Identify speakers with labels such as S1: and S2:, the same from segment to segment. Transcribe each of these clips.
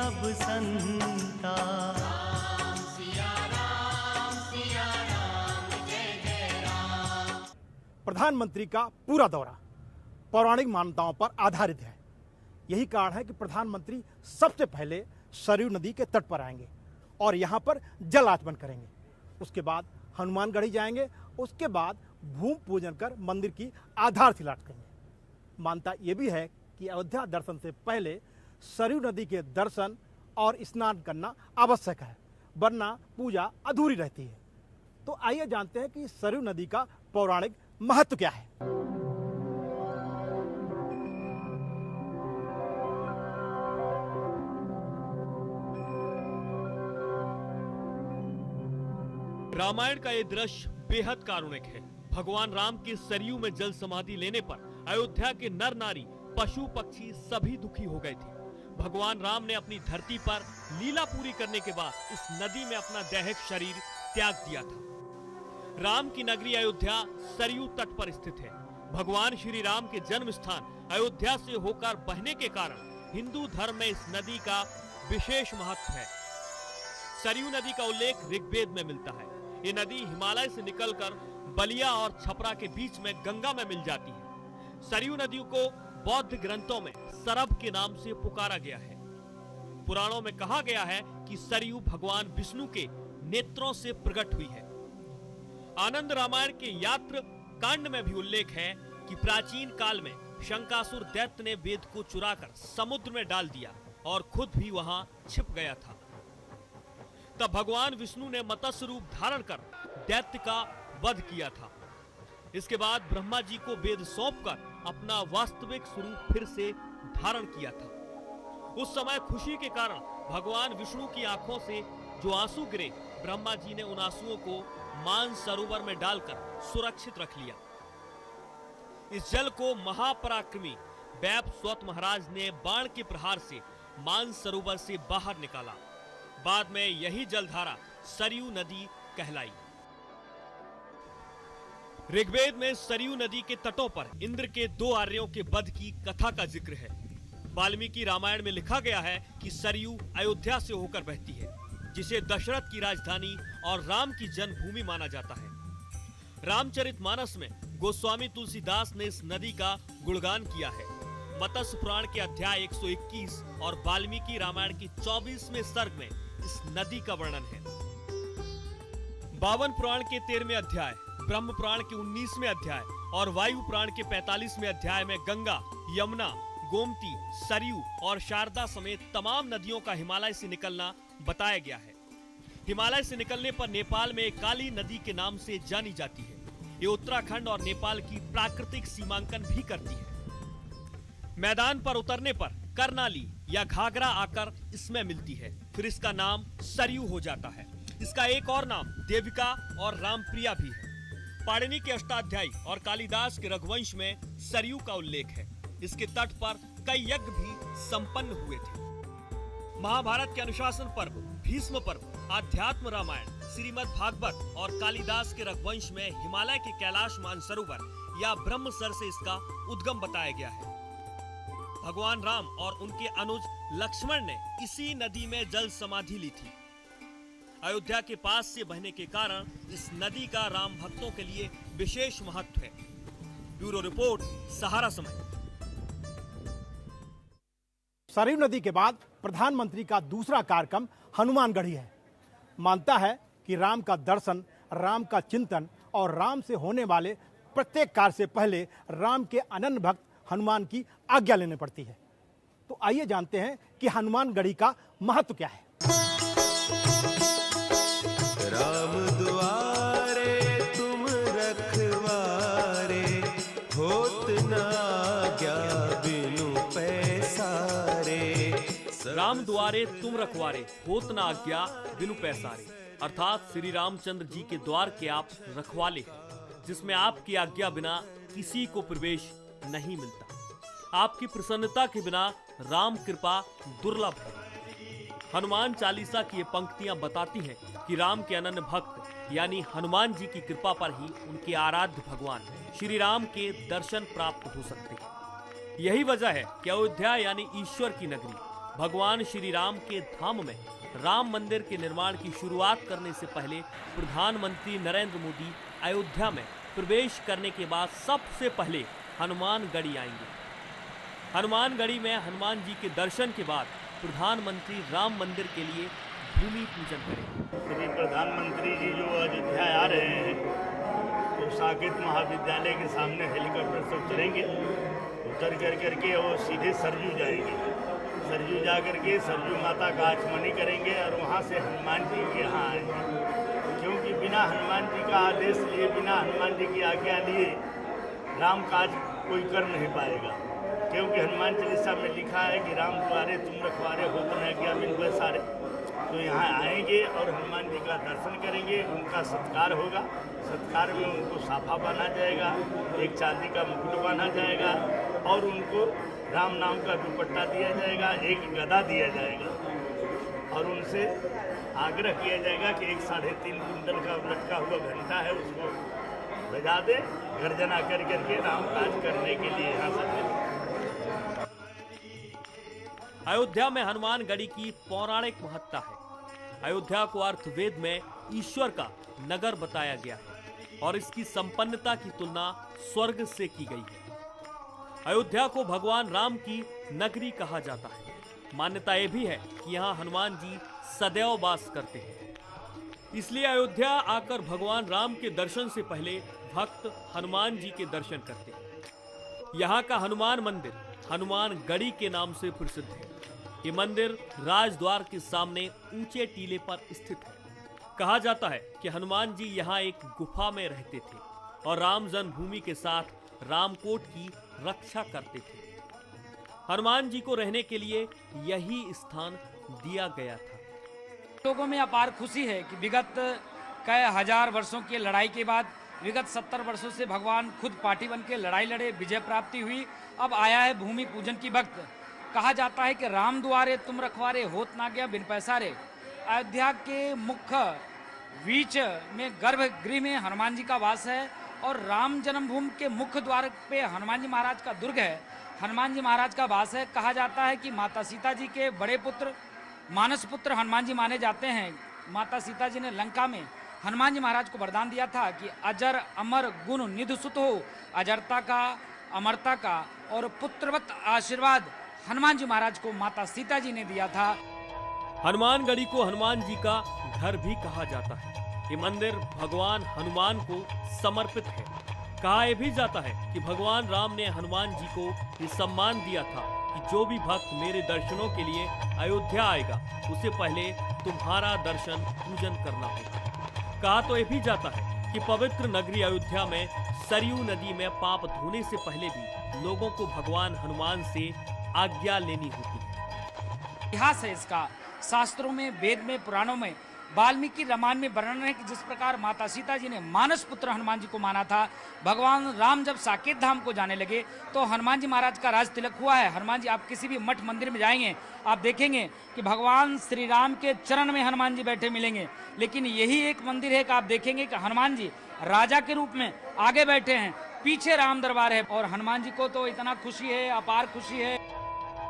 S1: सब संता।
S2: प्रधानमंत्री का पूरा दौरा पौराणिक मान्यताओं पर आधारित है। यही कारण है कि प्रधानमंत्री सबसे पहले सरयू नदी के तट पर आएंगे और यहाँ पर जल आचमन करेंगे। उसके बाद हनुमानगढ़ी जाएंगे। उसके बाद भूमि पूजन कर मंदिर की आधारशिला रखेंगे। मान्यता ये भी है कि अयोध्या दर्शन से पहले सरयू नदी के दर्शन और स्नान करना आवश्यक है, वरना पूजा अधूरी रहती है। तो आइए जानते हैं कि सरयू नदी का पौराणिक महत्व क्या है।
S3: रामायण का ये दृश्य बेहद कारुणिक है। भगवान राम के सरयू में जल समाधि लेने पर अयोध्या के नर नारी, पशु पक्षी सभी दुखी हो गए थे। भगवान राम ने अपनी धरती पर लीला पूरी करने के बाद इस नदी में अपना दैहिक शरीर त्याग दिया था। राम की नगरी अयोध्या सरयू तट पर स्थित है। भगवान श्री राम के जन्म स्थान अयोध्या से होकर बहने के कारण हिंदू धर्म में इस नदी का विशेष महत्व है। सरयू नदी का उल्लेख ऋग्वेद में मिलता है। ये नदी हिमालय से निकलकर बलिया और छपरा के बीच में गंगा में मिल जाती है। सरयू नदी को बौद्ध ग्रंथों में सरब के नाम से पुकारा गया है। पुराणों में कहा गया है कि सरयू भगवान विष्णु के नेत्रों से प्रकट हुई है। आनंद रामायण के यात्र कांड में भी उल्लेख है कि प्राचीन काल में शंकासुर दैत्य ने वेद को चुराकर समुद्र में डाल दिया और खुद भी वहां छिप गया था। तब भगवान विष्णु ने मत्स्य रूप धारण कर दैत्य का वध किया था। इसके बाद ब्रह्मा जी को वेद सौंपकर अपना वास्तविक स्वरूप फिर से धारण किया था। उस समय खुशी के कारण भगवान विष्णु की आंखों से जो आंसू गिरे, ब्रह्मा जी ने उन आंसुओं को मान सरोवर में डालकर सुरक्षित रख लिया। इस जल को महापराक्रमी वैवस्वत महाराज ने बाण के प्रहार से मान सरोवर से बाहर निकाला। बाद में यही जलधारा सरयू नदी कहलाई। ऋग्वेद में सरयू नदी के तटों पर इंद्र के 2 आर्यों के वध की कथा का जिक्र है। वाल्मीकि रामायण में लिखा गया है कि सरयू अयोध्या से होकर बहती है, जिसे दशरथ की राजधानी और राम की जन्मभूमि माना जाता है। रामचरितमानस में गोस्वामी तुलसीदास ने इस नदी का गुणगान किया है। मत्स्य पुराण के अध्याय 121 और वाल्मीकि रामायण की 24वें सर्ग में इस नदी का वर्णन है। 52 पुराण के 13वें अध्याय, ब्रह्म पुराण के 19वें अध्याय और वायु पुराण के 45वें अध्याय में गंगा, यमुना, गोमती, सरयू और शारदा समेत तमाम नदियों का हिमालय से निकलना बताया गया है। हिमालय से निकलने पर नेपाल में काली नदी के नाम से जानी जाती है। ये उत्तराखंड और नेपाल की प्राकृतिक सीमांकन भी करती है। मैदान पर उतरने पर करनाली या घाघरा आकर इसमें मिलती है, फिर इसका नाम सरयू हो जाता है। इसका एक और नाम देविका और रामप्रिया भी है। पाणिनि के अष्टाध्यायी और कालिदास के रघुवंश में सरयू का उल्लेख है। इसके तट पर कई यज्ञ भी संपन्न हुए थे। महाभारत के अनुशासन पर्व, भीष्म पर्व, आध्यात्म रामायण, श्रीमद् भागवत और कालिदास के रघुवंश में हिमालय के कैलाश मानसरोवर या ब्रह्मसर से इसका उद्गम बताया गया है। भगवान राम और उनके अनुज लक्ष्मण ने इसी नदी में जल समाधि ली थी। अयोध्या के पास से बहने के कारण इस नदी का राम भक्तों के लिए विशेष महत्व है। ब्यूरो रिपोर्ट, सहारा समय।
S2: सरयू नदी के बाद प्रधानमंत्री का दूसरा कार्यक्रम हनुमानगढ़ी है। मानता है कि राम का दर्शन, राम का चिंतन और राम से होने वाले प्रत्येक कार्य से पहले राम के अनन्य भक्त हनुमान की आज्ञा लेनी पड़ती है। तो आइए जानते हैं कि हनुमानगढ़ी का महत्व क्या है।
S1: राम दुआरे तुम रखवारे, होत न आज्ञा बिनु पैसारे।
S3: राम द्वारे तुम रखवारे, होत न आज्ञा बिनु पैसारे। अर्थात श्री रामचंद्र जी के द्वार के आप रखवाले हैं, जिसमें आपकी आज्ञा बिना किसी को प्रवेश नहीं मिलता। आपकी प्रसन्नता के बिना राम कृपा दुर्लभ है। हनुमान चालीसा की ये पंक्तियां बताती हैं कि राम के अनन्य भक्त यानी हनुमान जी की कृपा पर ही उनके आराध्य भगवान श्री राम के दर्शन प्राप्त हो सकते हैं। यही वजह है कि अयोध्या यानी ईश्वर की नगरी भगवान श्री राम के धाम में राम मंदिर के निर्माण की शुरुआत करने से पहले प्रधानमंत्री नरेंद्र मोदी अयोध्या में प्रवेश करने के बाद सबसे पहले हनुमानगढ़ी आएंगे। हनुमानगढ़ी में हनुमान जी के दर्शन के बाद प्रधानमंत्री राम मंदिर के लिए भूमि पूजन करेंगे।
S4: श्री प्रधानमंत्री जी जो अयोध्या आ रहे हैं तो साकेत महाविद्यालय के सामने हेलीकॉप्टर से उतरेंगे। उतर करके वो सीधे सरयू जाएंगे। सरयू जा करके सरयू माता का आचमनी करेंगे और वहाँ से हनुमान जी के यहाँ आएंगे, क्योंकि बिना हनुमान जी का आदेश लिए, बिना हनुमान जी की आज्ञा लिए राम काज कोई कर नहीं पाएगा। क्योंकि हनुमान चालीसा में लिखा है कि राम द्वारे तुम रखवारे हो तो न क्या बिन सारे। तो यहाँ आएंगे और हनुमान जी का दर्शन करेंगे, उनका सत्कार होगा। सत्कार में उनको साफा बांधा जाएगा, एक चांदी का मुकुट बांधा जाएगा और उनको राम नाम का दुपट्टा दिया जाएगा, एक गदा दिया जाएगा और उनसे आग्रह किया जाएगा कि 1 साढ़े 3 कुंटल का लटका हुआ घंटा है उसको बजा दे, गर्जना करके राम काज करने के लिए यहाँ से।
S3: अयोध्या में हनुमानगढ़ी की पौराणिक महत्ता है। अयोध्या को अर्थवेद में ईश्वर का नगर बताया गया है और इसकी संपन्नता की तुलना स्वर्ग से की गई है। अयोध्या को भगवान राम की नगरी कहा जाता है। मान्यता यह भी है कि यहाँ हनुमान जी सदैव वास करते हैं, इसलिए अयोध्या आकर भगवान राम के दर्शन से पहले भक्त हनुमान जी के दर्शन करते हैं। यहाँ का हनुमान मंदिर हनुमानगढ़ी के नाम से प्रसिद्ध है। ये मंदिर राजद्वार के सामने ऊंचे टीले पर स्थित है। कहा जाता है कि हनुमान जी यहाँ एक गुफा में रहते थे और राम जन्मभूमि के साथ रामकोट की रक्षा करते थे। हनुमान जी को रहने के लिए यही स्थान दिया गया था।
S5: लोगों में अपार खुशी है कि विगत कई हजार वर्षों की लड़ाई के बाद, विगत 70 वर्षों से भगवान खुद पार्टी बन के लड़ाई लड़े, विजय प्राप्ति हुई, अब आया है भूमि पूजन की वक्त। कहा जाता है कि राम द्वारे तुम रखवारे होत ना गया बिन पैसारे। अयोध्या के मुख्य बीच में गर्भगृह में हनुमान जी का वास है और राम जन्मभूमि के मुख्य द्वार पे हनुमान जी महाराज का दुर्ग है, हनुमान जी महाराज का वास है। कहा जाता है कि माता सीता जी के बड़े पुत्र, मानस पुत्र हनुमान जी माने जाते हैं। माता सीता जी ने लंका में हनुमान जी महाराज को वरदान दिया था कि अजर अमर गुण निधि सुत हो, अजरता का, अमरता का और पुत्रवत आशीर्वाद हनुमान जी महाराज को माता सीता जी ने दिया था।
S3: हनुमानगढ़ी को हनुमान जी का घर भी कहा जाता है। ये मंदिर भगवान हनुमान को समर्पित है। कहा यह भी जाता है कि भगवान राम ने हनुमान जी को ये सम्मान दिया था कि जो भी भक्त मेरे दर्शनों के लिए अयोध्या आएगा उसे पहले तुम्हारा दर्शन पूजन करना होगा। कहा तो यह भी जाता है कि पवित्र नगरी अयोध्या में सरयू नदी में पाप धोने से पहले भी लोगों को भगवान हनुमान से आज्ञा लेनी होती है।
S5: इतिहास है इसका, शास्त्रों में, वेद में, पुराणों में, वाल्मीकि रामायण में वर्णन है कि जिस प्रकार माता सीता जी ने मानस पुत्र हनुमान जी को माना था, भगवान राम जब साकेत धाम को जाने लगे तो हनुमान जी महाराज का राज तिलक हुआ है। हनुमान जी, आप किसी भी मठ मंदिर में जाएंगे आप देखेंगे कि भगवान श्री राम के चरण में हनुमान जी बैठे मिलेंगे। लेकिन यही एक मंदिर है कि आप देखेंगे कि हनुमान जी राजा के रूप में आगे बैठे हैं, पीछे राम दरबार है और हनुमान जी को तो इतना खुशी है, अपार खुशी है।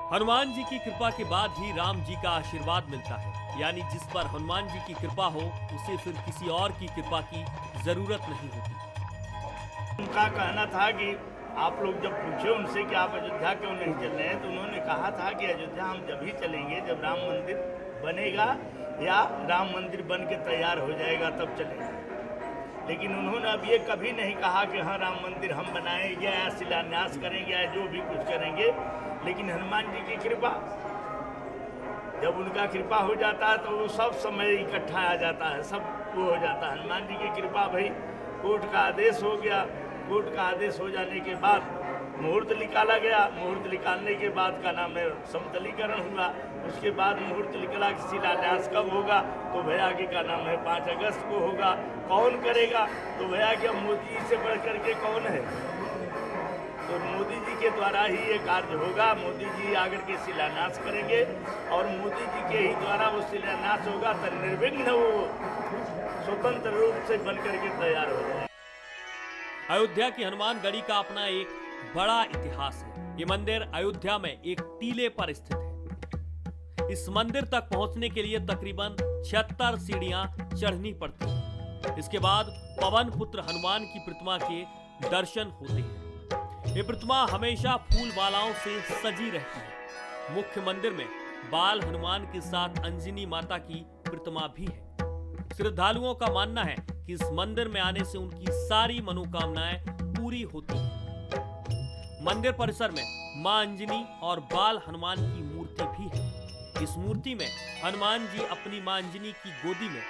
S3: हनुमान जी की कृपा के बाद ही राम जी का आशीर्वाद मिलता है, यानी जिस पर हनुमान जी की कृपा हो उसे फिर किसी और की कृपा की जरूरत नहीं होती।
S4: उनका कहना था कि आप लोग जब पूछे उनसे कि आप अयोध्या क्यों नहीं चल रहे हैं, तो उन्होंने कहा था कि अयोध्या हम जब ही चलेंगे जब राम मंदिर बनेगा या राम मंदिर बन के तैयार हो जाएगा तब चलेंगे। लेकिन उन्होंने अब ये कभी नहीं कहा कि हाँ राम मंदिर हम बनाएंगे या शिलान्यास करेंगे या जो भी कुछ करेंगे। लेकिन हनुमान जी की कृपा, जब उनका कृपा हो जाता है तो वो सब समय इकट्ठा आ जाता है, सब वो हो जाता है। हनुमान जी की कृपा भाई, कोर्ट का आदेश हो गया, कोर्ट का आदेश हो जाने के बाद मुहूर्त निकाला गया, मुहूर्त निकालने के बाद का नाम है समतलीकरण हुआ। उसके बाद मुहूर्त निकला कि शिलान्यास कब होगा, तो भैया के का नाम है 5 अगस्त को होगा। कौन करेगा, तो भैया कि मोदी जी से बढ़ करके कौन है, तो मोदी जी के द्वारा ही ये कार्य होगा। मोदी जी आकर के शिलान्यास करेंगे और मोदी जी के ही द्वारा वो शिलान्यास होगा तो निर्विघ्न वो स्वतंत्र रूप से बन करके तैयार हो जाए।
S3: अयोध्या की हनुमानगढ़ी का अपना एक बड़ा इतिहास है। ये मंदिर अयोध्या में एक टीले पर स्थित है। इस मंदिर तक पहुंचने के लिए तकरीबन 76 सीढ़ियां चढ़नी पड़ती हैं। इसके बाद पवन पुत्र हनुमान की प्रतिमा के दर्शन होते हैं। ये प्रतिमा हमेशा फूल मालाओं से सजी रहती है। मुख्य मंदिर में बाल हनुमान के साथ अंजनी माता की प्रतिमा भी है। श्रद्धालुओं का मानना है कि इस मंदिर में आने से उनकी सारी मनोकामनाएं पूरी होती हैं। मंदिर परिसर में मां अंजनी और बाल हनुमान की मूर्ति भी है। इस मूर्ति में हनुमान जी अपनी मां अंजनी की गोदी में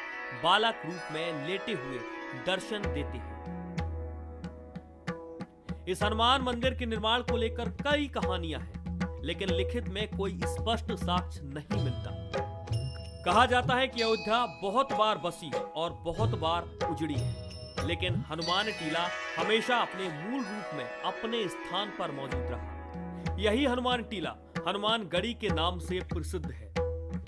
S3: बालक रूप में लेटे हुए दर्शन देते हैं। इस हनुमान मंदिर के निर्माण को लेकर कई कहानियां हैं, लेकिन लिखित में कोई स्पष्ट साक्ष्य नहीं मिलता। कहा जाता है कि अयोध्या बहुत बार बसी और बहुत बार उजड़ी है, लेकिन हनुमान टीला हमेशा अपने मूल रूप में अपने स्थान पर मौजूद रहा। यही हनुमान टीला हनुमान गढ़ी के नाम से प्रसिद्ध है।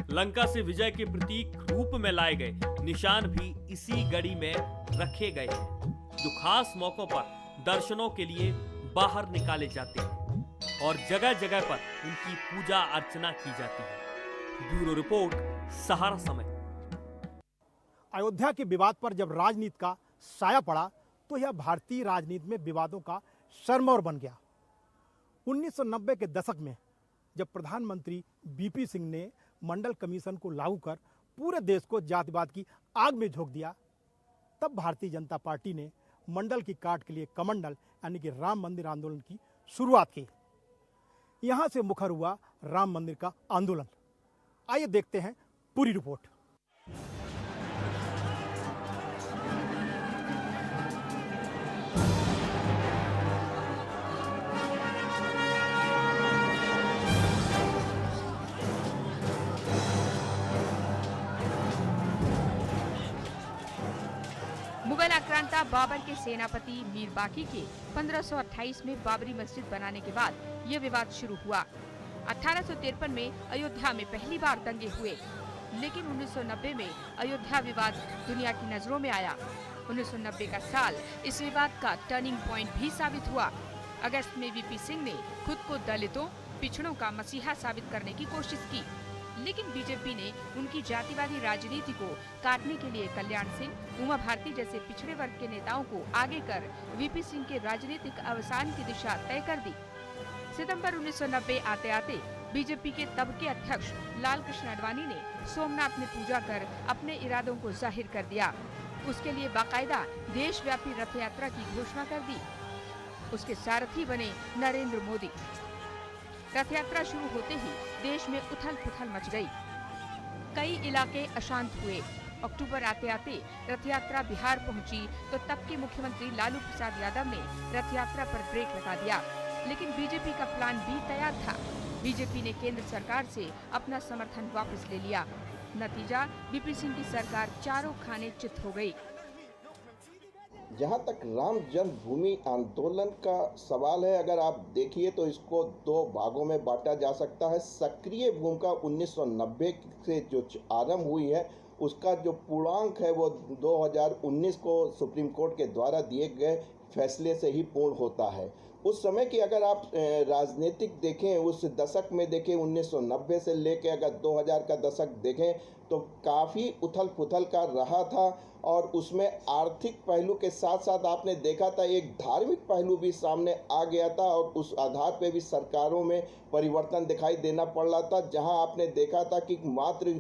S3: लंका से विजय के प्रतीक रूप में लाए गए निशान भी इसी गढ़ी में रखे गए हैं, जो खास मौकों पर दर्शनों के लिए बाहर निकाले जाते हैं और जगह जगह पर उनकी पूजा अर्चना की जाती है। ब्यूरो रिपोर्ट, सहारा समय।
S2: अयोध्या के विवाद पर जब राजनीति का साया पड़ा तो यह भारतीय राजनीति में विवादों का सरमौर बन गया। 1990 के दशक में जब प्रधानमंत्री बीपी सिंह ने मंडल कमीशन को लागू कर पूरे देश को जातिवाद की आग में झोंक दिया, तब भारतीय जनता पार्टी ने मंडल की काट के लिए कमंडल यानी कि राम मंदिर आंदोलन की शुरुआत की। यहां से मुखर हुआ राम मंदिर का आंदोलन। आइए देखते हैं पूरी रिपोर्ट।
S6: मुगल आक्रांता बाबर के सेनापति मीर बाकी के 1528 में बाबरी मस्जिद बनाने के बाद ये विवाद शुरू हुआ। 1853 में अयोध्या में पहली बार दंगे हुए, लेकिन 1990 में अयोध्या विवाद दुनिया की नजरों में आया। 1990 का साल इस विवाद का टर्निंग पॉइंट भी साबित हुआ। अगस्त में वीपी सिंह ने खुद को दलितों, पिछड़ों का मसीहा साबित करने की कोशिश की, लेकिन बीजेपी ने उनकी जातिवादी राजनीति को काटने के लिए कल्याण सिंह, उमा भारती जैसे पिछड़े वर्ग के नेताओं को आगे कर वीपी सिंह के राजनीतिक अवसान की दिशा तय कर दी। सितंबर 1990 आते आते बीजेपी के तब के अध्यक्ष लाल कृष्ण आडवाणी ने सोमनाथ में पूजा कर अपने इरादों को जाहिर कर दिया। उसके लिए बाकायदा देशव्यापी रथ यात्रा की घोषणा कर दी। उसके सारथी बने नरेंद्र मोदी। रथ यात्रा शुरू होते ही देश में उथल पुथल मच गई। कई इलाके अशांत हुए। अक्टूबर आते आते रथ यात्रा बिहार पहुंची तो तब के मुख्यमंत्री लालू प्रसाद यादव ने रथ यात्रा पर ब्रेक लगा दिया, लेकिन बीजेपी का प्लान बी तैयार था। बीजेपी ने केंद्र सरकार से अपना समर्थन वापस ले लिया। नतीजा, वीपी सिंह की सरकार चारों खाने चित हो गई।
S7: जहाँ तक राम जन्मभूमि आंदोलन का सवाल है, अगर आप देखिए तो इसको दो भागों में बांटा जा सकता है। सक्रिय भूमिका 1990 से जो आरंभ हुई है, उसका जो पूर्णांक है वो 2019 को सुप्रीम कोर्ट के द्वारा दिए गए फैसले से ही पूर्ण होता है। उस समय की अगर आप राजनीतिक देखें, उस दशक में देखें, 1990 से लेकर अगर 2000 का दशक देखें तो काफ़ी उथल पुथल का रहा था, और उसमें आर्थिक पहलू के साथ साथ आपने देखा था एक धार्मिक पहलू भी सामने आ गया था, और उस आधार पे भी सरकारों में परिवर्तन दिखाई देना पड़ रहा था। जहां आपने देखा था कि मात्र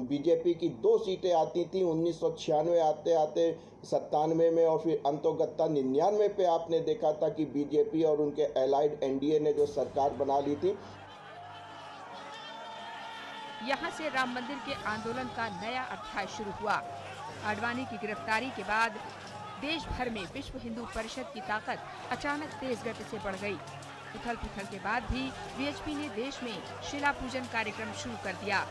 S7: बीजेपी की 2 सीटें आती थी 1996 आते आते 97 में, और फिर अंतोगत्ता 99 पे आपने देखा था कि बीजेपी और उनके एलाइड एनडीए ने जो सरकार बना ली थी।
S6: यहाँ से राम मंदिर के आंदोलन का नया अध्याय शुरू हुआ। आडवाणी की गिरफ्तारी के बाद देश भर में विश्व हिंदू परिषद की ताकत अचानक तेज गति से बढ़ गई। उथल पुथल के बाद भी वीएचपी ने देश में शिला पूजन कार्यक्रम शुरू कर दिया।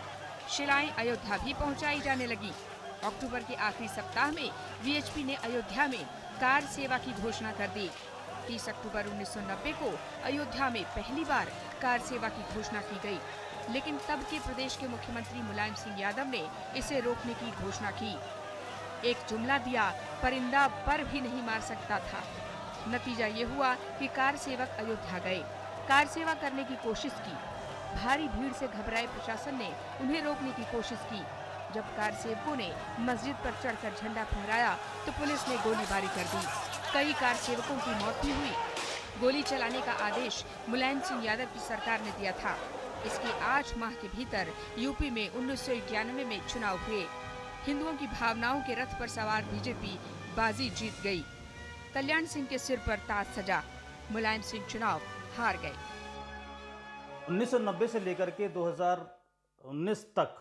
S6: शिलाएं अयोध्या भी पहुंचाई जाने लगी। अक्टूबर के आखिरी सप्ताह में वीएचपी ने अयोध्या में कार सेवा की घोषणा कर दी। 30 अक्टूबर 1990 को अयोध्या में पहली बार कार सेवा की घोषणा की गई, लेकिन तब के प्रदेश के मुख्यमंत्री मुलायम सिंह यादव ने इसे रोकने की घोषणा की। एक जुमला दिया, परिंदा पर भी नहीं मार सकता था। नतीजा ये हुआ कि कार सेवक अयोध्या गए, कार सेवा करने की कोशिश की। भारी भीड़ से घबराए प्रशासन ने उन्हें रोकने की कोशिश की। जब कार सेवकों ने मस्जिद पर चढ़कर झंडा फहराया तो पुलिस ने गोलीबारी कर दी। कई कार सेवकों की मौत भी हुई। गोली चलाने का आदेश मुलायम सिंह यादव की सरकार ने दिया था। इसके 8 माह के भीतर यूपी में 1991 में चुनाव हुए। हिंदुओं की भावनाओं के रथ पर सवार बीजेपी बाजी जीत गई। कल्याण सिंह के सिर पर ताज सजा। मुलायम सिंह चुनाव हार गए।
S8: 1990 से लेकर के 2019 तक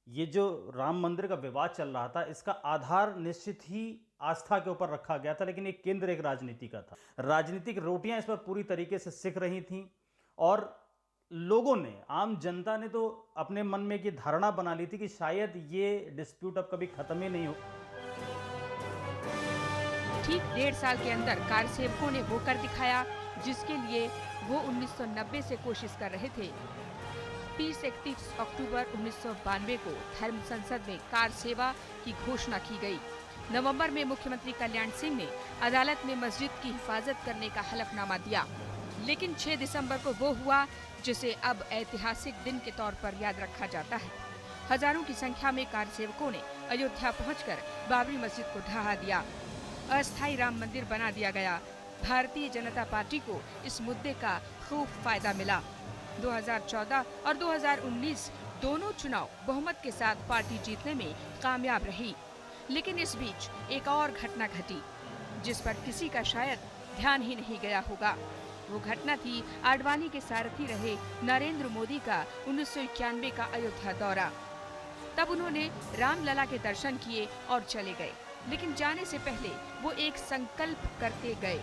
S8: ये जो राम मंदिर का विवाद चल रहा था, इसका आधार निश्चित ही आस्था के ऊपर रखा गया था, लेकिन एक केंद्र एक राजनीति का था। राजनीतिक रोटियां इस पर पूरी तरीके से सिक रही थीं और लोगों ने, आम जनता ने तो अपने मन में ये धारणा बना ली थी कि शायद ये डिस्प्यूट अब कभी खत्म ही नहीं हो।
S6: ठीक 1.5 साल के अंदर कार सेवकों ने वो कर दिखाया जिसके लिए वो 1990 से कोशिश कर रहे थे। 30-31 अक्टूबर 1992 को धर्म संसद में कार सेवा की घोषणा की गई। नवंबर में मुख्यमंत्री कल्याण सिंह ने अदालत में मस्जिद की हिफाजत करने का हलफनामा दिया, लेकिन 6 दिसंबर को वो हुआ जिसे अब ऐतिहासिक दिन के तौर पर याद रखा जाता है। हजारों की संख्या में कार सेवकों ने अयोध्या पहुंचकर बाबरी मस्जिद को ढहा दिया। अस्थायी राम मंदिर बना दिया गया। भारतीय जनता पार्टी को इस मुद्दे का खूब फायदा मिला। 2014 और 2019 दोनों चुनाव बहुमत के साथ पार्टी जीतने में कामयाब रही। लेकिन इस बीच एक और घटना घटी जिस पर किसी का शायद ध्यान ही नहीं गया होगा। वो घटना थी आडवाणी के सारथी रहे नरेंद्र मोदी का 1991 का अयोध्या दौरा। तब उन्होंने रामलला के दर्शन किए और चले गए, लेकिन जाने से पहले वो एक संकल्प करते गए।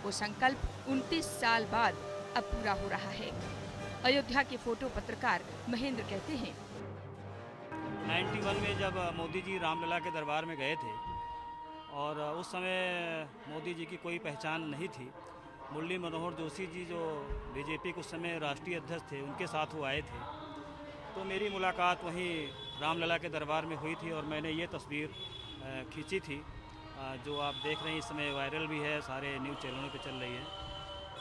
S6: वो संकल्प 29 साल बाद अब पूरा हो रहा है। अयोध्या के फोटो पत्रकार महेंद्र कहते हैं,
S9: 91 में जब मोदी जी रामलला के दरबार में गए थे और उस समय मोदी जी की कोई पहचान नहीं थी। मुरली मनोहर जोशी जी जो बीजेपी के उस समय राष्ट्रीय अध्यक्ष थे, उनके साथ वो आए थे। तो मेरी मुलाकात वहीं रामलला के दरबार में हुई थी और मैंने ये तस्वीर खींची थी जो आप देख रहे हैं। इस समय वायरल भी है, सारे न्यूज़ चैनलों पे चल रही है।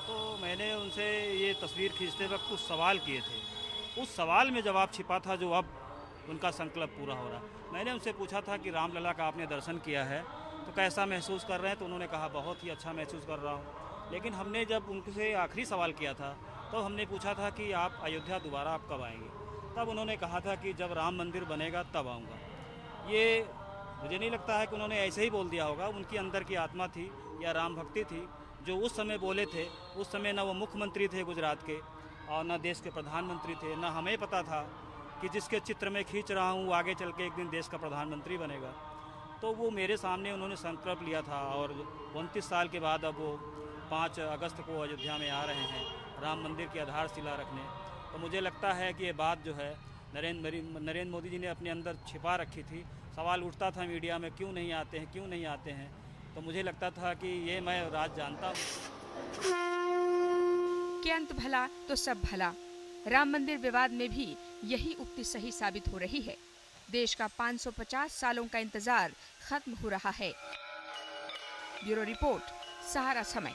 S9: तो मैंने उनसे ये तस्वीर खींचते वक्त कुछ सवाल किए थे। उस सवाल में जवाब छिपा था जो अब उनका संकल्प पूरा हो रहा। मैंने उनसे पूछा था कि रामलला का आपने दर्शन किया है तो कैसा महसूस कर रहे हैं, तो उन्होंने कहा बहुत ही अच्छा महसूस कर रहा हूँ। लेकिन हमने जब उनसे आखिरी सवाल किया था तो हमने पूछा था कि आप अयोध्या दोबारा आप कब आएंगे, तब उन्होंने कहा था कि जब राम मंदिर बनेगा तब आऊँगा। ये मुझे नहीं लगता है कि उन्होंने ऐसे ही बोल दिया होगा। उनकी अंदर की आत्मा थी या राम भक्ति थी जो उस समय बोले थे। उस समय न वो मुख्यमंत्री थे गुजरात के और न देश के प्रधानमंत्री थे। न हमें पता था कि जिसके चित्र में खींच रहा हूँ वो आगे चल के एक दिन देश का प्रधानमंत्री बनेगा। तो वो मेरे सामने उन्होंने संकल्प लिया था और 29 साल के बाद अब वो 5 अगस्त को अयोध्या में आ रहे हैं राम मंदिर की आधारशिला रखने। तो मुझे लगता है कि ये बात जो है नरेंद्र मोदी जी ने अपने अंदर छिपा रखी थी। सवाल उठता था मीडिया में, क्यों नहीं आते हैं, क्यों नहीं आते हैं। तो मुझे लगता था कि ये मैं राज जानता हूँ
S6: कि अंत भला तो सब भला। राम मंदिर विवाद में भी यही उक्ति सही साबित हो रही है। देश का 550 सालों का इंतजार खत्म हो रहा है। ब्यूरो रिपोर्ट, सहारा समय।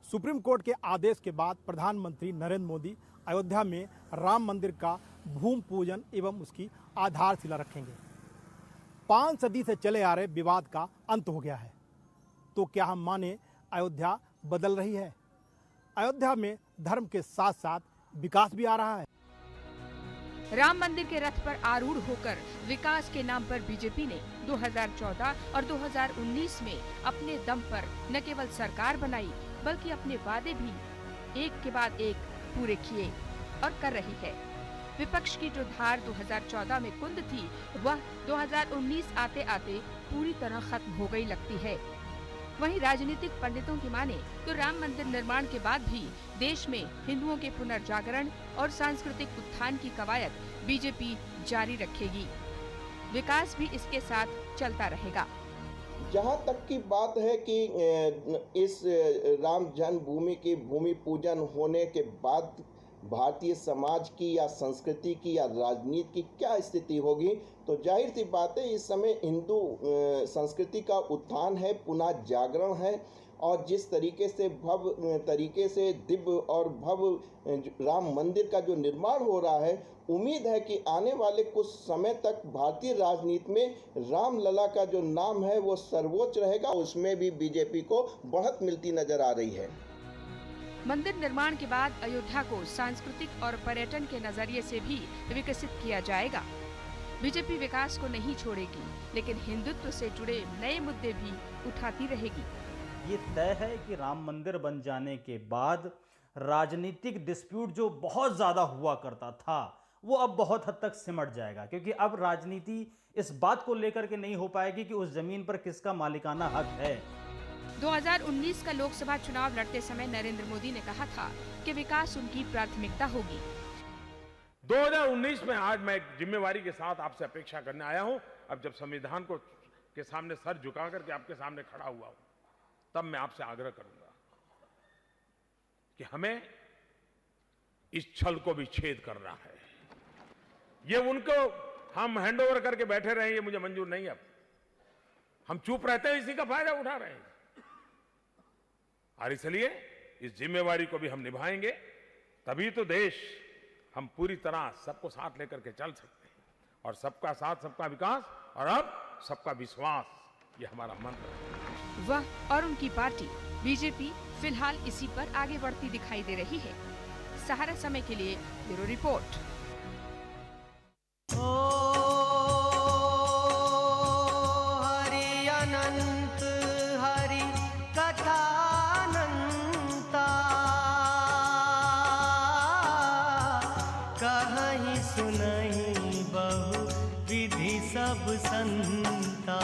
S2: सुप्रीम कोर्ट के आदेश के बाद प्रधानमंत्री नरेंद्र मोदी अयोध्या में राम मंदिर का भूमि पूजन एवं उसकी आधारशिला रखेंगे। 5 सदी से चले आ रहे विवाद का अंत हो गया है। तो क्या हम माने अयोध्या बदल रही है? अयोध्या में धर्म के साथ साथ विकास भी आ रहा है।
S6: राम मंदिर के रथ पर आरूढ़ होकर विकास के नाम पर बीजेपी ने 2014 और 2019 में अपने दम पर न केवल सरकार बनाई बल्कि अपने वादे भी एक के बाद एक पूरे किए और कर रही है। विपक्ष की जो धार 2014 में कुंद थी वह 2019 आते आते पूरी तरह खत्म हो गई लगती है। वहीं राजनीतिक पंडितों की माने तो राम मंदिर निर्माण के बाद भी देश में हिंदुओं के पुनर्जागरण और सांस्कृतिक उत्थान की कवायद बीजेपी जारी रखेगी। विकास भी इसके साथ चलता रहेगा।
S7: जहाँ तक की बात है कि इस राम जन्मभूमि की भूमि पूजन होने के बाद भारतीय समाज की या संस्कृति की या राजनीति की क्या स्थिति होगी, तो जाहिर सी बात है इस समय हिंदू संस्कृति का उत्थान है, पुनः जागरण है और जिस तरीके से दिव्य और भव्य राम मंदिर का जो निर्माण हो रहा है, उम्मीद है कि आने वाले कुछ समय तक भारतीय राजनीति में रामलला का जो नाम है वो सर्वोच्च रहेगा। उसमें भी बीजेपी को बढ़त मिलती नजर आ रही है।
S6: मंदिर निर्माण के बाद अयोध्या को सांस्कृतिक और पर्यटन के नजरिए से भी विकसित किया जाएगा। बीजेपी विकास को नहीं छोड़ेगी, लेकिन हिंदुत्व से जुड़े नए मुद्दे भी उठाती रहेगी।
S8: ये तय है कि राम मंदिर बन जाने के बाद राजनीतिक डिस्प्यूट जो बहुत ज़्यादा हुआ करता था वो अब बहुत हद तक सिमट जाएगा, क्योंकि अब राजनीति इस बात को लेकर के नहीं हो पाएगी कि उस जमीन पर किसका मालिकाना हक है।
S6: 2019 का लोकसभा चुनाव लड़ते समय नरेंद्र मोदी ने कहा था कि विकास उनकी प्राथमिकता होगी।
S10: 2019 में आज मैं एक जिम्मेवारी के साथ आपसे अपेक्षा करने आया हूं। अब जब संविधान को के सामने सर झुका करके आपके सामने खड़ा हुआ हूं, तब मैं आपसे आग्रह करूंगा कि हमें इस छल को भी छेद करना है। ये उनको हम हैंडओवर करके बैठे रहे, ये मुझे मंजूर नहीं। अब हम चुप रहते हैं, इसी का फायदा उठा रहे हैं, और इसलिए इस जिम्मेवारी को भी हम निभाएंगे। तभी तो देश हम पूरी तरह सबको साथ लेकर के चल सकते हैं, और सबका साथ सबका विकास और अब सबका विश्वास, ये हमारा मंत्र है।
S6: वह और उनकी पार्टी बीजेपी फिलहाल इसी पर आगे बढ़ती दिखाई दे रही है। सहारा समय के लिए ब्यूरो रिपोर्ट।
S1: हरि अनंत हरि कथानंता, कहीं सुनहि बहु विधि सब संता।